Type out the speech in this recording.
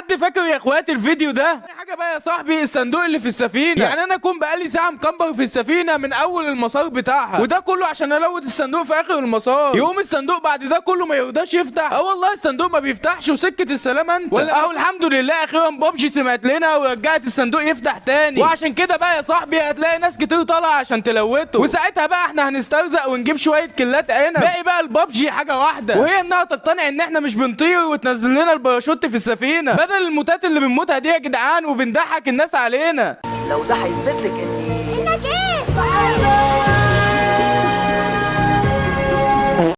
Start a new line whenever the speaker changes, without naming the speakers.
حد فاكر يا اخواتي الفيديو ده؟ حاجه بقى يا صاحبي، الصندوق اللي في السفينه، يعني انا اكون بقالي ساعه مكمبر في السفينه من اول المسار بتاعها، وده كله عشان الوت الصندوق في اخر المسار. يقوم الصندوق بعد ده كله ما يرضاش يفتح. والله الصندوق ما بيفتحش، وسكه السلامه انت. ولا اهو الحمد لله اخيرا بابجي سمعت لنا ورجعت الصندوق يفتح تاني. وعشان كده بقى يا صاحبي هتلاقي ناس كتير طالعه عشان تلوته، وساعتها بقى احنا هنسترزق ونجيب شويه كيلات عنب. باقي بقى البابجي حاجه واحده، وهي انها تقتنع ان احنا مش بنطير وتنزل لنا الباراشوت في السفينه بدل الموتات اللي بنموتها دي يا جدعان، وبنضحك الناس علينا.
لو ده هيثبت لك اني